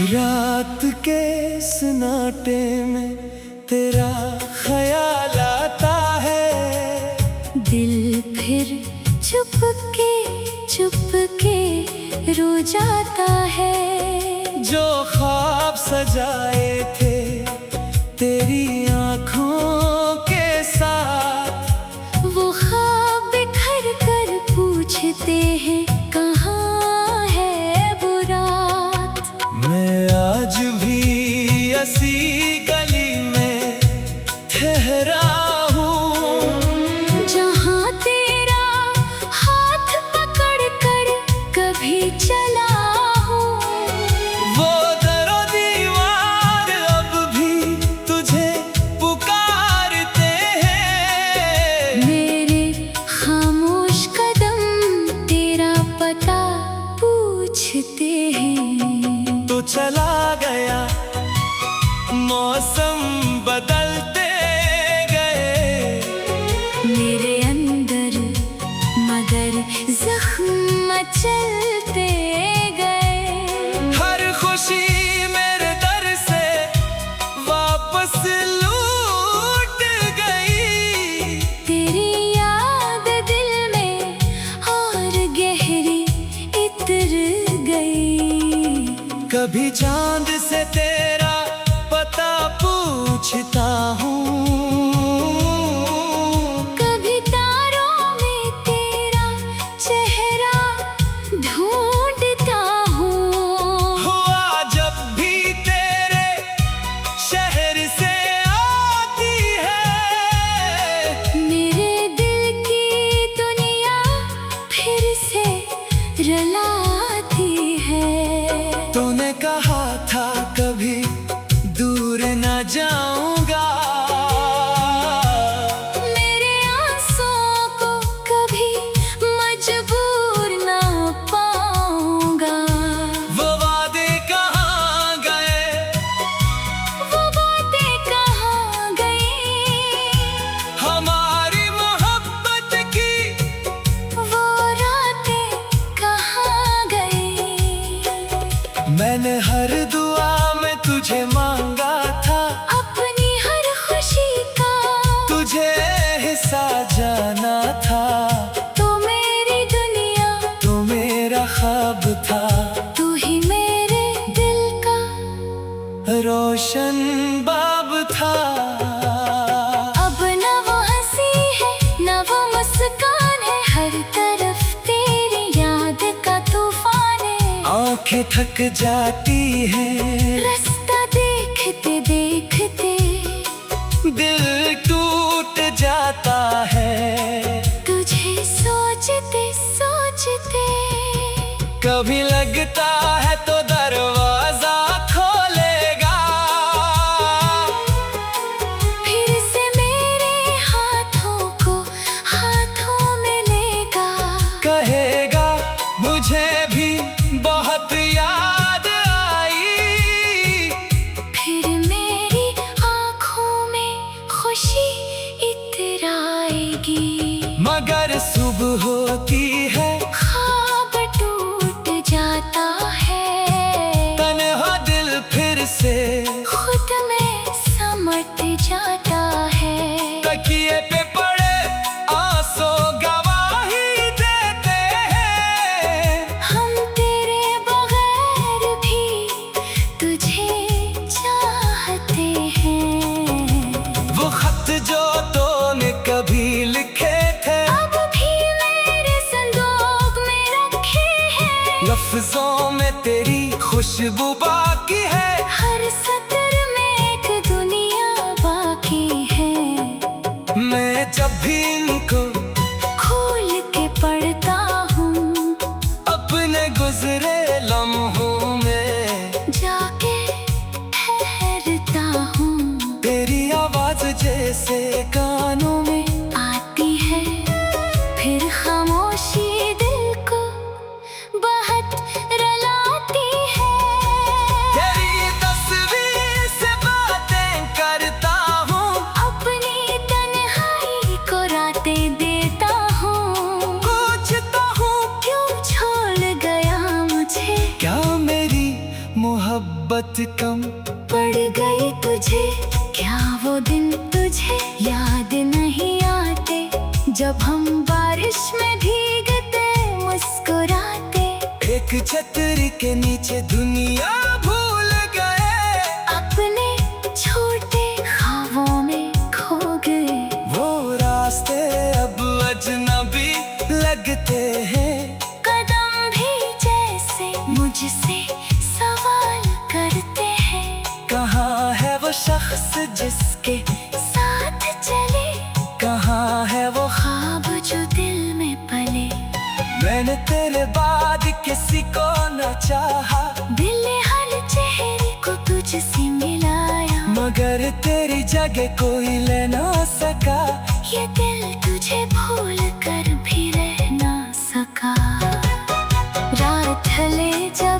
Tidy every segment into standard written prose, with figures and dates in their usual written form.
रात के सन्नाटे में तेरा ख्याल आता है, दिल फिर चुपके रो जाता है। जो ख्वाब सजाए थे तेरी आँखों के साथ, वो ख्वाब बिखर कर पूछते हैं कहाँ है वो रात। मैं आज भी ऐसी गली में ठहरा हूँ, जहाँ तेरा हाथ पकड़ कर कभी चला हूँ। वो दरो दीवार अब भी तुझे पुकारते हैं। मेरे खामोश कदम तेरा पता पूछते हैं। तो चला गया मौसम बदलते गए, मेरे अंदर मगर जख्म चलते गए। हर खुशी मेरे दर से वापस लौट गई। तेरी याद दिल में और गहरी इतर गई। कभी चांद से तेरा पता पूछता हूँ, कभी तारों में तेरा चेहरा ढूंढता हूँ। हुआ जब भी तेरे शहर से आती है, मेरे दिल की दुनिया फिर से रुलाती है। तूने कहा था कभी दूर न जाऊंगा, मेरे आंसुओं को कभी मजबूर ना पाऊंगा। वो वादे कहाँ गए, वो बातें कहाँ गई, हमारी मोहब्बत की वो रातें कहाँ गई। मैंने हर दुआ में तुझे मांगा था, अपनी हर खुशी का तुझे हिस्सा जाना था। तू मेरी दुनिया, तू मेरा ख्वाब था, तू ही मेरे दिल का रोशन बाब था। अब न वो हंसी है न वो मुस्कान है, हर तरफ तेरी याद का तूफान है। आंखें थक जाती हैं, रास्ता देखते देखते दिल टूट जाता है। तुझे सोचते सोचते कभी लगता है तो दरवाजा खोलेगा, फिर से मेरे हाथों को हाथों में लेगा। कहेगा मुझे भी बहुत याद आई, फिर मेरी आँखों में खुशी इतर आएगी। मगर सुबह होती है, ख्वाब टूट जाता है। तन्हा दिल फिर से खुद में समट जाता है। तकिए पे पड़े आंसू गवाही देते हैं। हम तेरे बगैर भी तुझे चाहते हैं। वो खत जो तूने कभी लिखे थे, अब भी मेरे संदूक में रखे हैं। लफ्जों में तेरी खुशबू बाकी है। हर सतर में एक दुनिया बाकी है। मैं जब भी इनको खोल के पढ़ता हूँ, अपने गुजरे लम्हों में जाके ठहरता हूँ। तेरी आवाज जैसे कानों में आती है, फिर खामोशी दिल को बहुत रुलाती है। मोहब्बत कम पड़ गई तुझे, क्या वो दिन तुझे याद नहीं आते, जब हम बारिश में भीगते मुस्कुराते। एक छतरी के नीचे दुनिया भूल गए, अपने छोटे ख्वाबों में खो गए। वो रास्ते अब अजनबी लगते हैं, कदम भी जैसे मुझसे सवाल करते हैं। कहाँ है वो शख्स जिसके साथ चले, कहाँ है वो ख्वाब जो दिल में पले। मैंने तेरे बाद किसी को न चाहा, दिल ने हर चेहरे को तुझसे मिलाया, मगर तेरी जगह कोई ले ना सका। ये दिल तुझे भूल कर भी रह ना सका। रात ढले जब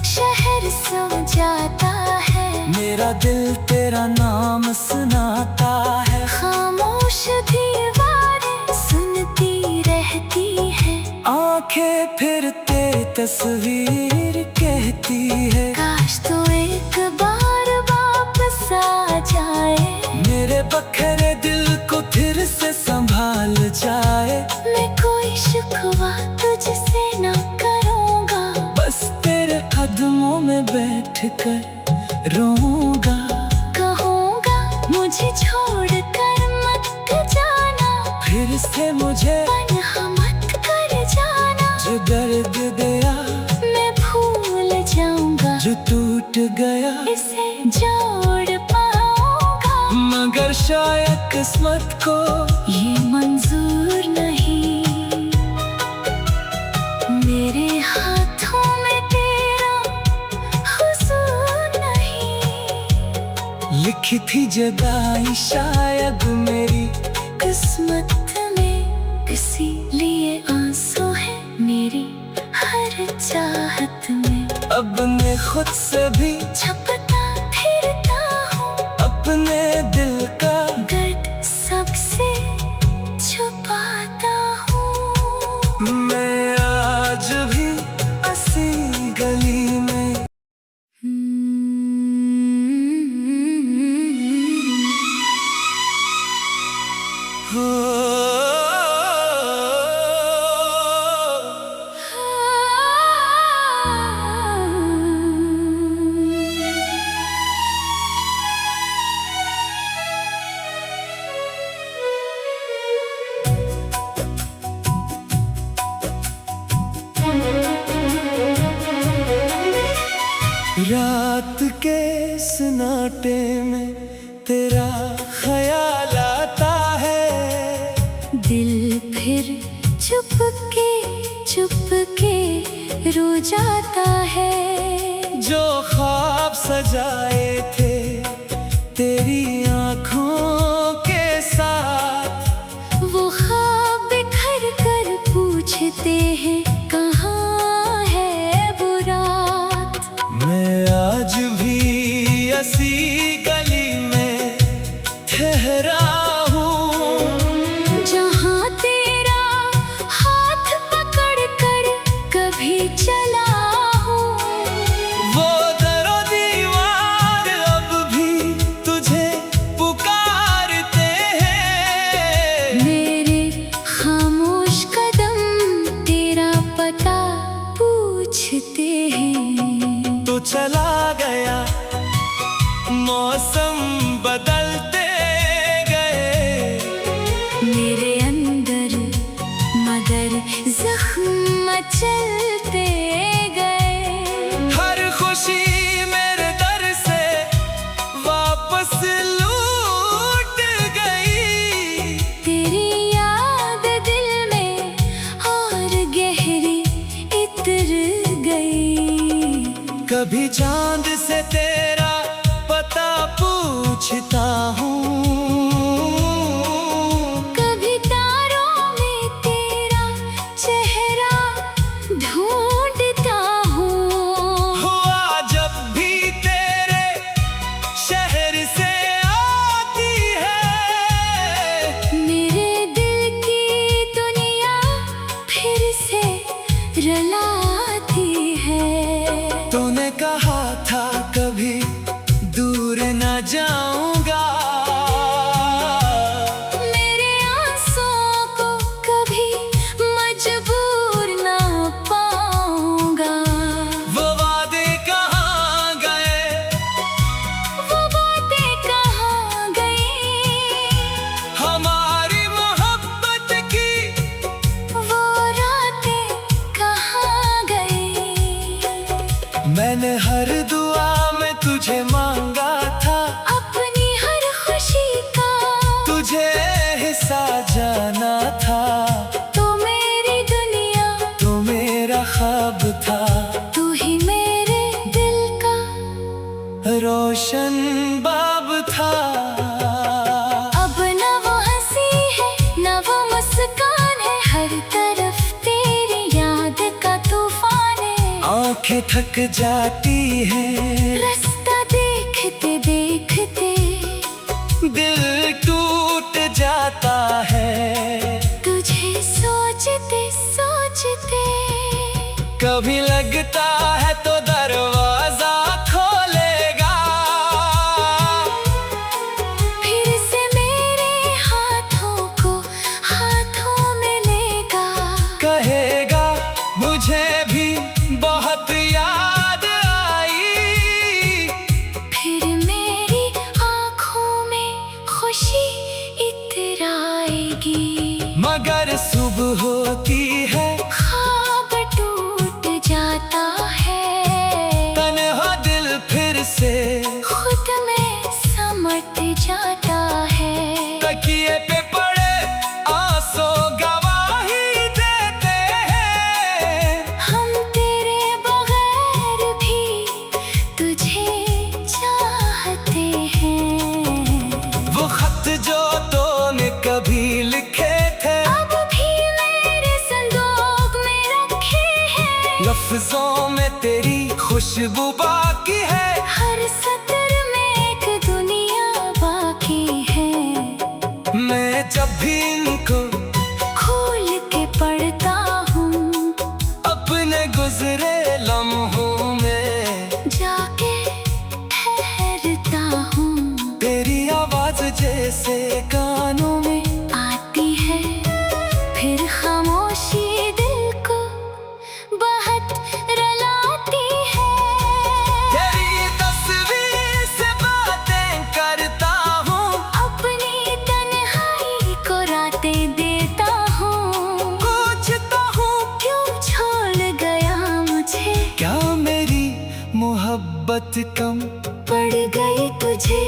शहर सो जाता है, मेरा दिल तेरा नाम सुनाता है। खामोश दीवारें सुनती रहती है, आंखें फिरते तस्वीर कहती है, काश तो एक बार वापस आ जाए। मेरे बखरे दिल को फिर से संभाल जाए। मैं कोई शिकवा तुझसे ना करूँगा, बस तेरे कदमों में बैठकर रोऊंगा। कहूँगा मुझे छोड़ कर मत जाना, फिर से मुझे तन्हा मत कर जाना। जो दर्द दिया मैं भूल जाऊँगा, जो टूट गया इसे जोड़ पाऊँगा, मगर शायद किस्मत को ये मंजूर नहीं। मेरे हाथों में तेरा हुजूर नहीं। लिखी थी जुदाई शायद मेरी किस्मत में, इसीलिए आंसू है मेरी हर चाहत में। अब मैं खुद से भी छपता फिरता हूँ, अपने दिल का दर्द सबसे छुपाता हूँ। मैं आज भी ऐसी गली में हो। रात के सन्नाटे में तेरा ख्याल आता है, दिल फिर चुपके रो जाता है। जो ख्वाब सजाए थे तेरी आँखों के साथ, वो ख्वाब बिखर कर पूछते हैं कहाँ है वो रात। मैं आज भी ऐसी गली में ठहरा हूँ, जहाँ तेरा हाथ पकड़ कर कभी चला हूँ। वो दरो दीवार अब भी तुझे पुकारते हैं। मेरे खामोश कदम तेरा पता पूछते हैं। तो चला गया मौसम बदलते गए, मेरे अंदर मगर जख्म मचलते गए। हर खुशी मेरे दर से वापस लूट गई। तेरी याद दिल में और गहरी इतर गई। कभी चांद से तेरा पता पूछता हूँ, कभी तारों में तेरा चेहरा ढूंढता हूँ। हुआ जब भी तेरे शहर से आती है, मेरे दिल की दुनिया फिर से रलाती है। तूने कहा था कभी दूर न जाऊंगा, मेरे आंसुओं को कभी मजबूर ना पाऊंगा। वो वादे कहाँ गए, वो बातें कहाँ गई, हमारी मोहब्बत की वो रातें कहाँ गई। मैंने हर दुआ में तुझे मांगा था, अपनी हर खुशी का तुझे हिस्सा जाना था। तो मेरी दुनिया, तो मेरा ख्वाब था, तू ही मेरे दिल का रोशन बाब था। अब न वो हंसी है न वो मुस्कान है, हर तरफ तेरी याद का तूफान है। आंखें थक जाती हैं, रास्ता देखते देखते दिल टूट जाता है। तुझे सोचते सोचते कभी लगता है तो दरवाजा खोलेगा, फिर से मेरे हाथों को हाथों में लेगा। कहेगा मुझे भी बहुत याद आई, फिर मेरी आँखों में खुशी इतर आएगी। मगर सुबह होती है, ख्वाब टूट जाता है, तन्हा दिल फिर से खुद में समट जाता है। तकिए पे पड़े आंसू गवाही देते हैं। हम तेरे बगैर भी तुझे चाहते हैं। वो खत जो तूने कभी लिखे थे, अब भी मेरे संदूक में रखे हैं। लफ्जों में तेरी खुशबू बाकी है। हर सतर में एक दुनिया बाकी है। मैं जब भी इनको खोल के पढ़ता हूँ, अपने गुजरे लम्हों में जाके ठहरता हूँ। तेरी आवाज जैसे कानों में आती है, फिर खामोशी दिल को बहुत रुलाती है। तेरी तस्वीर से बातें करता हूँ, अपनी तन्हाई को रातें देता हूँ। पूछता हूँ क्यों छोड़ गया मुझे, क्या मेरी मोहब्बत कम पड़ गई तुझे।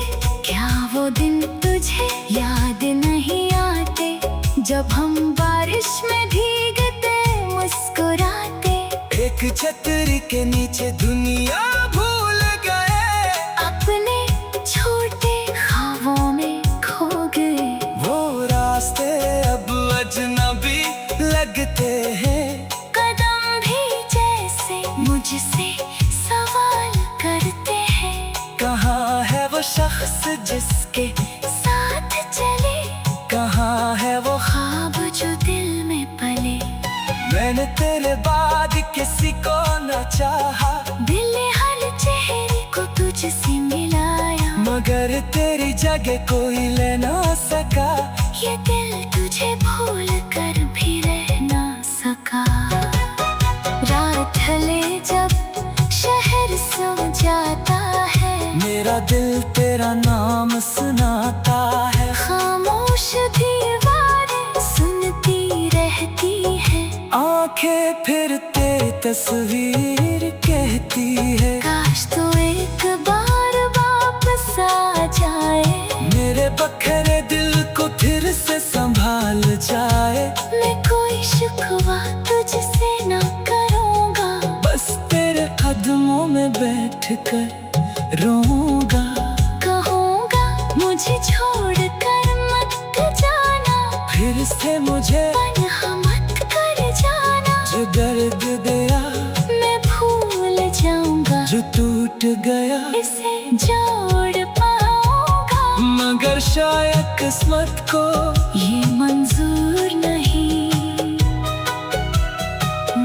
क्या वो दिन तुझे याद नहीं आते, जब हम बारिश में भीगते मुस्कुराते। एक छतरी के नीचे दुनिया भूल गए, अपने छोटे ख्वाबों में खो गए। वो रास्ते अब अजनबी लगते हैं। कदम भी जैसे मुझसे सवाल करते हैं। कहाँ है वो शख्स जिसके साथ चले कहाँ है वो ख्वाब जो दिल में पले। मैंने तेरे बाद किसी को न चाहा, दिल ने हर चेहरे को तुझसे मिलाया, मगर तेरी जगह कोई ले ना सका। ये दिल तुझे भूल कर भी रह ना सका। रात ढले जब शहर सो जाता है, मेरा दिल तेरा नाम सुनाता है। खामोश दीवारें सुनती रहती है। आंखें फिर तेरी तस्वीर कहती है, काश तो एक बार वापस आ जाए। मेरे बखरे दिल को फिर से संभाल जाए। मैं कोई शिकवा तुझसे ना करूँगा, बस तेरे कदमों में बैठ कर रोऊंगा। कहूँगा मुझे छोड़ कर मत जाना, फिर से मुझे तन्हा मत कर जाना। जो दर्द दिया मैं भूल जाऊँगा, जो टूट गया इसे जोड़ पाऊँगा। मगर शायद किस्मत को ये मंजूर नहीं,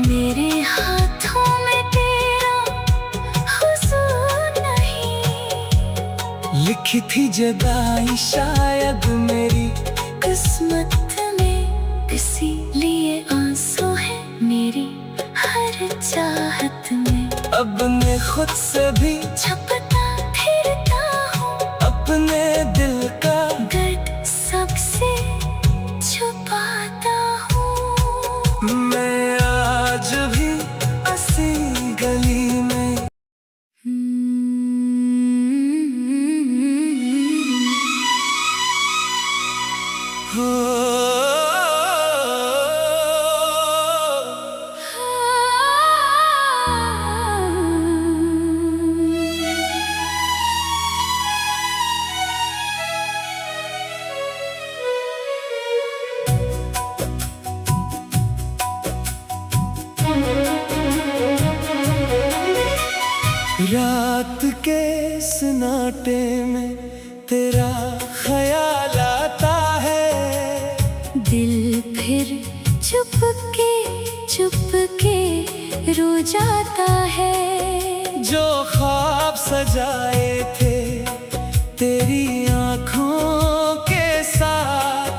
मेरे हाथों में तेरा हुजूर लिखी थी जुदाई शायद मेरी किस्मत में, इसीलिए आंसू है मेरी हर चाहत में। अब मैं खुद से भी छपता फिरता हूँ, अपने दिल का दर्द सबसे छुपाता हूँ। मैं आज भी उसी गली में। रात के सन्नाटे में तेरा ख्याल आता है, दिल फिर चुपके रो जाता है। जो ख्वाब सजाए थे तेरी आँखों के साथ,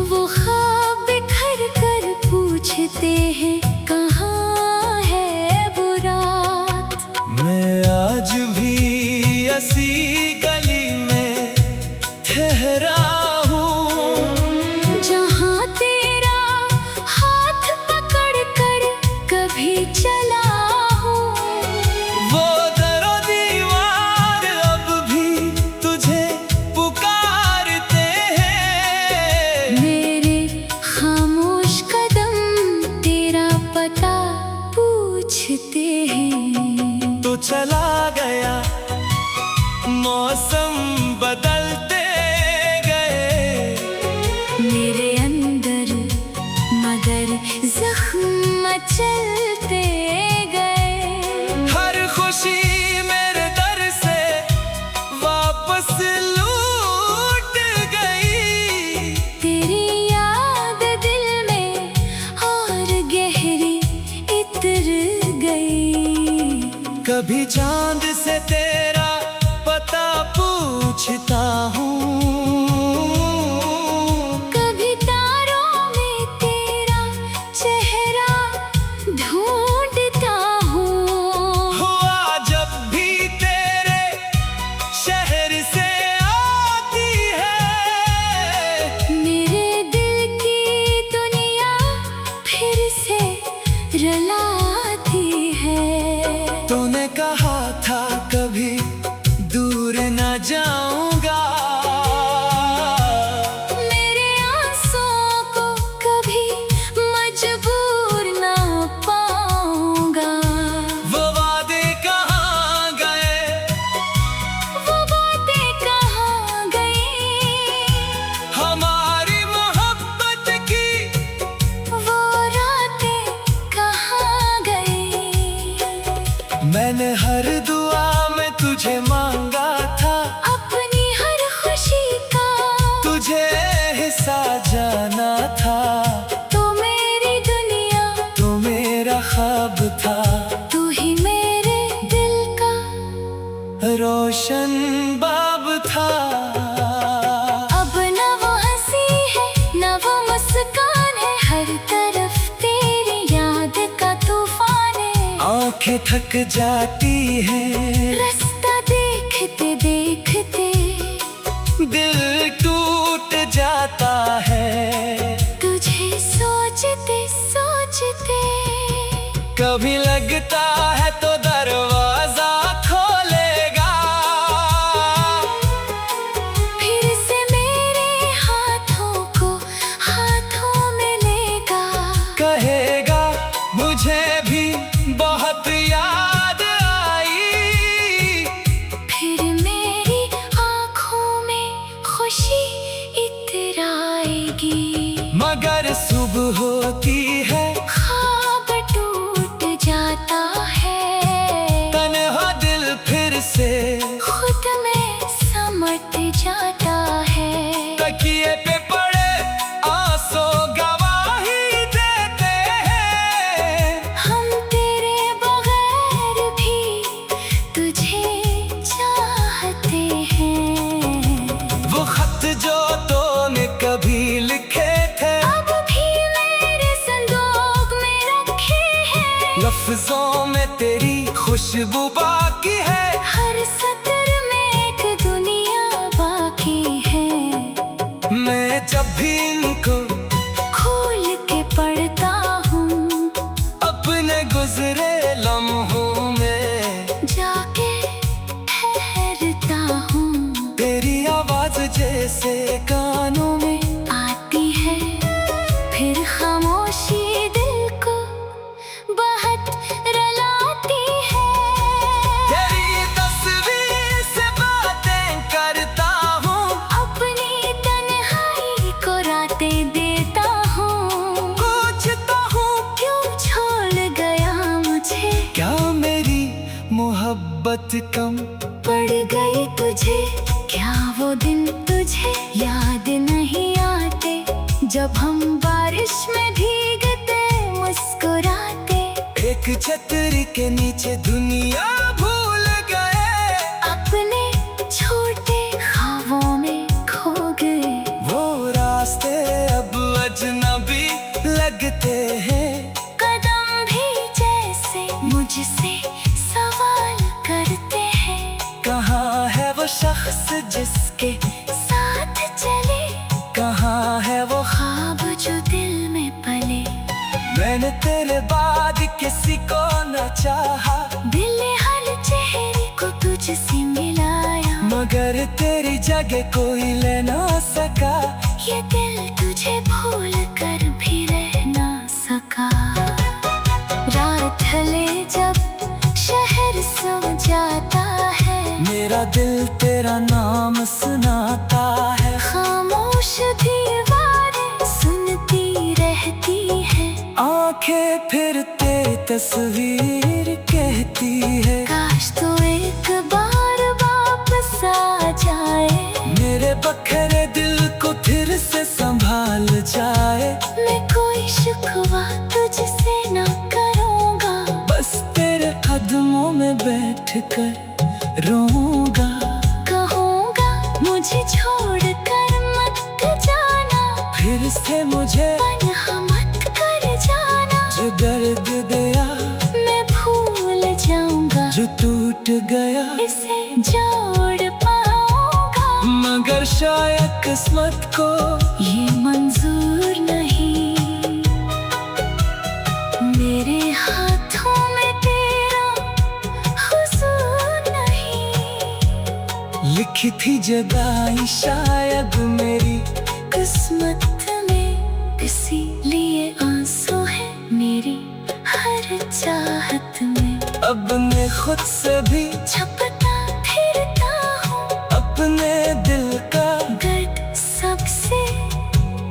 वो ख्वाब बिखर कर पूछते हैं कहाँ है वो रात। मैं आज भी इसी गली में ठहरा हूँ, जहाँ तेरा हाथ पकड़ कर कभी चला हूँ। वो दरो दीवार अब भी तुझे पुकारते हैं। मेरे खामोश कदम तेरा पता पूछते हैं। तो चला गया मौसम बदलते गए, मेरे अंदर मगर जख्म मचलते गए। हर खुशी मेरे दर से वापस लौट गई। तेरी याद दिल में और गहरी इतर गई। कभी चांद से तेरा पता पूछता हूँ, कभी तारों में तेरा चेहरा ढूंढता हूँ। हुआ जब भी तेरे शहर से आती है, मेरे दिल की दुनिया फिर से रुलाती है। तूने कहा था कभी दूर न जाऊंगा, मेरे आंसुओं को कभी मजबूर ना पाऊंगा। वो वादे कहाँ गए, वो बातें कहाँ गई, हमारी मोहब्बत की वो रातें कहाँ गई। मैंने हर दुआ में तुझे मांगा था, अपनी हर खुशी का तुझे हिस्सा जाना था। तू मेरी दुनिया, तू मेरा ख्वाब था, तू ही मेरे दिल का रोशन बाब था। अब न वो हंसी है न वो मुस्कान है, हर तरफ तेरी याद का तूफान है। आंखें थक जाती हैं, रास्ता देखते देखते दिल टूट जाता है। तुझे सोचते सोचते कभी लगता है तो दरवाजा खोलेगा, फिर से मेरे हाथों को हाथों में लेगा। कहेगा मुझे भी बहुत याद आई, पड़ गई तुझे क्या वो दिन तुझे याद नहीं आते, जब हम बारिश में भीगते मुस्कुराते। एक छतरी के नीचे दुनिया भूल गए, अपने छोटे ख्वाबों में खो गए। वो रास्ते अब अजनबी लगते हैं। कदम भी जैसे मुझसे सवाल करते हैं, कहाँ है वो शख्स जिसके साथ चले, कहाँ है वो ख्वाब जो दिल में पले। मैंने तेरे बाद किसी को न चाहा, दिल ने हर चेहरे को तुझसे मिलाया, मगर तेरी जगह कोई ले ना सका। ये दिल तुझे भूल कर भी रह ना सका। रात ढले जब शहर सो जाता है, मेरा दिल तेरा नाम सुनाता है। खामोश दीवारें सुनती रहती है, आंखें फिर तेरी तस्वीर कहती है। काश तो एक बार वापस आ जाए, मेरे बखरे दिल को फिर से संभाल जाए। मैं कोई शिकवा तुझसे ना करूँगा, बस तेरे कदमों में बैठ कर रोऊंगा। कहूँगा मुझे छोड़ कर मत जाना, फिर से मुझे पनाह मत कर जाना। जो दर्द दिया मैं भूल जाऊँगा, जो टूट गया इसे जोड़ पाऊँगा, मगर शायद किस्मत को ये मंजूर नहीं। मेरे हाथों में तेरा हुजूर नहीं। लिखी थी जुदाई शायद मेरी किस्मत में इसीलिए आंसू है मेरी हर चाहत में। अब मैं खुद से भी छपता फिरता हूँ, अपने दिल का दर्द सबसे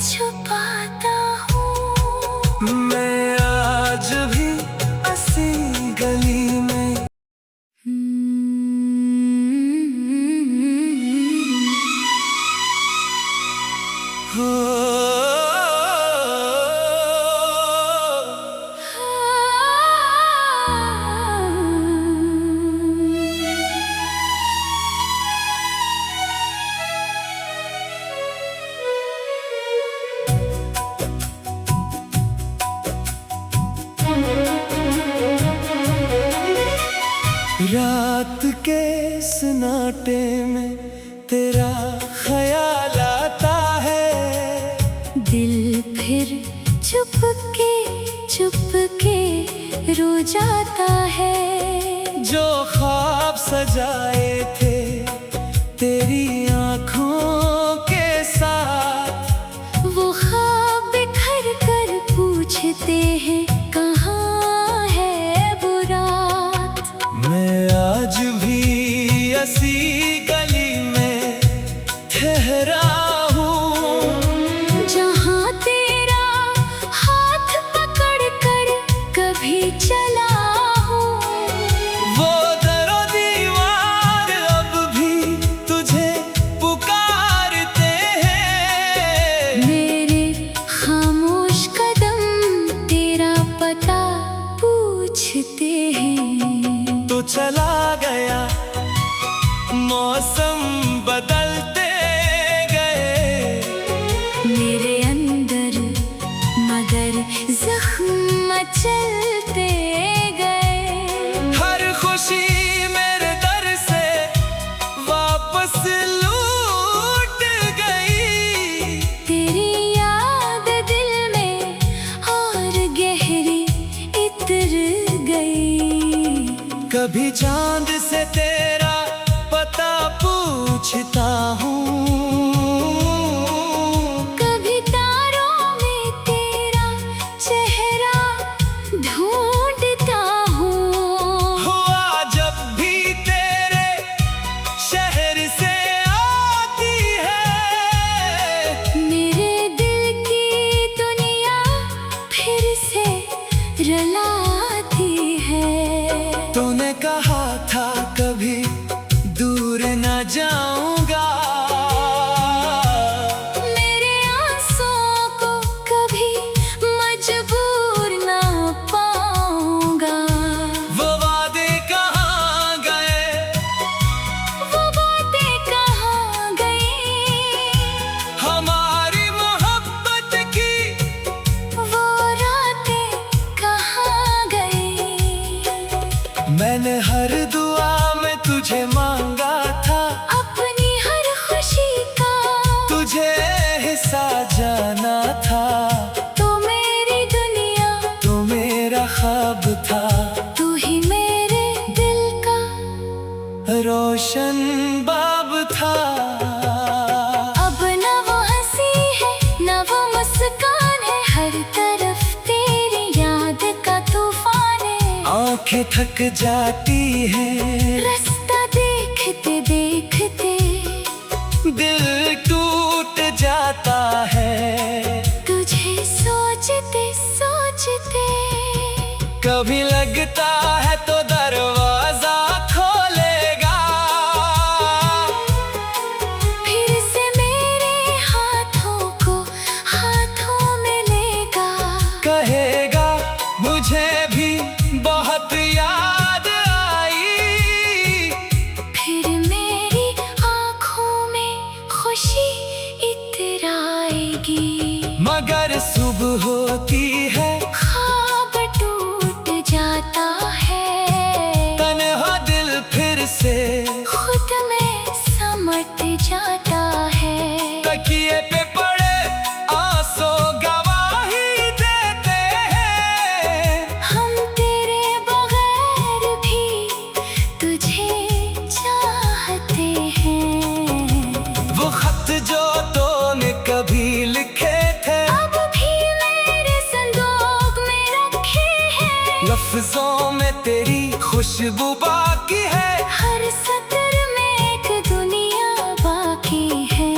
छुपाता हूँ। मैं आज भी ऐसी गली में। रात के सन्नाटे में तेरा ख्याल आता है, दिल फिर चुपके रो जाता है। जो ख्वाब सजाए थे तेरी आँखों के साथ, वो ख्वाब बिखर कर पूछते हैं कहाँ है वो रात। मैं आज भी ऐसी गली में ठहरा हूँ, जहाँ तेरा हाथ पकड़ कर कभी चला हूँ। वो दरो दीवार अब भी तुझे पुकारते हैं। मेरे खामोश कदम तेरा पता पूछते हैं। तो चला गया मौसम बदलते गए, मेरे अंदर मगर जख्म मचलते गए। हर खुशी मेरे दर से वापस लूट गई। तेरी याद दिल में और गहरी इतर गई। कभी चांद से तेरा पता पूछता हूँ, कभी तारों में तेरा चेहरा ढूंढता जाऊंगा। मेरे आंसुओं को कभी मजबूर ना पाऊंगा। वो वादे कहाँ गए, वो बातें कहाँ गई, हमारी मोहब्बत की वो रातें कहाँ गई। मैंने हर दुआ में तुझे मांगा था, अपनी हर खुशी का तुझे हिस्सा जाना था। तो मेरी दुनिया, तो मेरा ख्वाब था, तू ही मेरे दिल का रोशन बाब था। अब न वो हंसी है न वो मुस्कान है, हर तरफ तेरी याद का तूफान है। आंखें थक जाती हैं, रास्ता देखते देखते दिल टूट जाता है। तुझे सोचते सोचते कभी लगता है तो दरवाजा खोलेगा, फिर से मेरे हाथों को हाथों में लेगा। कहेगा मुझे भी बहुत याद आई। फिर मेरी आँखों में खुशी इतराएगी। मगर सुबह होती है, ख्वाब टूट जाता है, तन्हा दिल फिर से खुद में समट जाता है। तकिए पे पड़े आंसू गवाही देते हैं। हम तेरे बगैर भी तुझे चाहते हैं। वो खत जो तूने कभी लिखे थे, अब भी मेरे संदूक में रखे हैं। लफ्जों में तेरी खुशबू बाकी है। हर सतर में एक दुनिया बाकी है।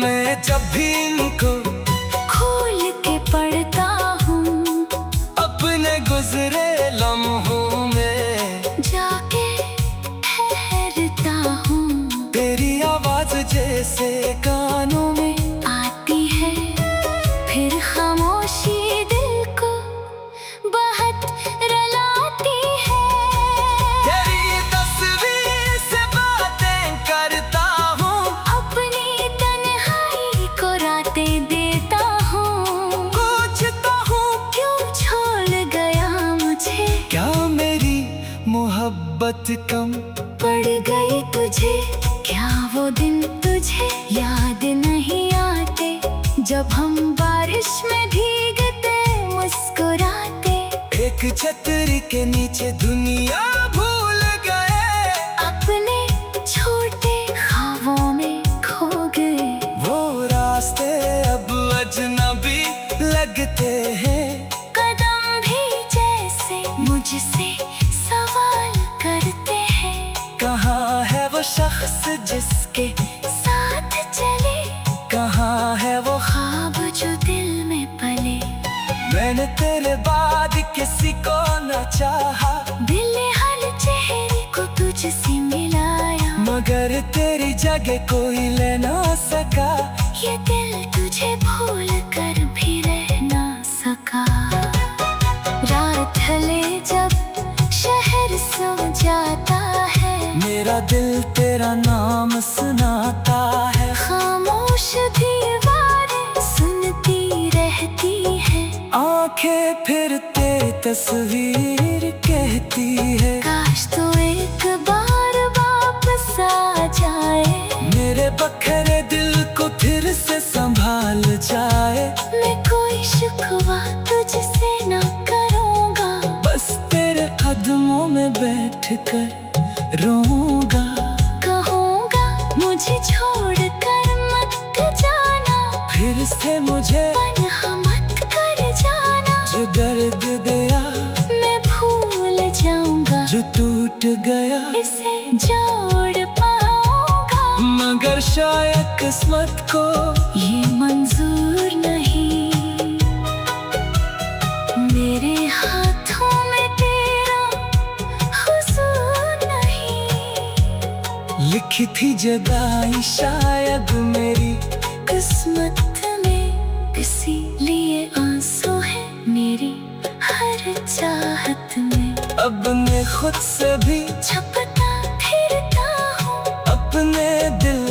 मैं जब भी इनको खोल के पढ़ता हूँ, अपने गुजरे लम्हों में जाके ठहरता हूँ। तेरी आवाज जैसे कानों में आती है, फिर खामोशी दिल को बहुत रुलाती है। तेरी तस्वीर से बातें करता हूँ, अपनी तन्हाई को रातें देता हूँ। पूछता हूँ क्यों छोड़ गया मुझे, क्या मेरी मोहब्बत कम पड़ गई तुझे। क्या वो दिन तुझे याद नहीं आते, जब हम बारिश में भीगते मुस्कुराते। एक छतरी के नीचे दुनिया भूल गए, अपने छोटे ख्वाबों में खो गए। वो रास्ते अब अजनबी लगते हैं। कदम भी जैसे मुझसे सवाल करते हैं। कहाँ है वो शख्स जिसके साथ चले कहाँ है वो ख्वाब जो दिल में पले। मैंने तेरे बाद किसी को न चाहा, दिल हर चेहरे को तुझसे मिलाया, मगर तेरी जगह कोई ले ना सका। ये दिल तुझे भूल कर भी रह ना सका। रात ढले जब शहर सो जाता है, मेरा दिल तेरा नाम सुनाता है। खामोश दीवारें सुनती रहती है। आंखें फिर तेरी तस्वीर कहती है, काश तो एक बार वापस आ जाए। मेरे बखरे दिल को फिर से संभाल जाए। मैं कोई शिकवा तुझसे ना करूँगा, बस तेरे कदमों में बैठ कर रोऊंगा। कहूँगा मुझे छोड़ कर मत जाना, फिर से मुझे तन्हा मत कर जाना। जो दर्द दिया मैं भूल जाऊँगा, जो टूट गया इसे जोड़ पाऊँगा। मगर शायद किस्मत को ये मंजूर नहीं, मेरे हाथों में तेरा हुजूर नहीं। लिखी थी जुदाई शायद मेरी किस्मत में, इसीलिए आंसू है मेरी हर चाहत में। अब मैं खुद से भी छपता फिरता हूँ अपने दिल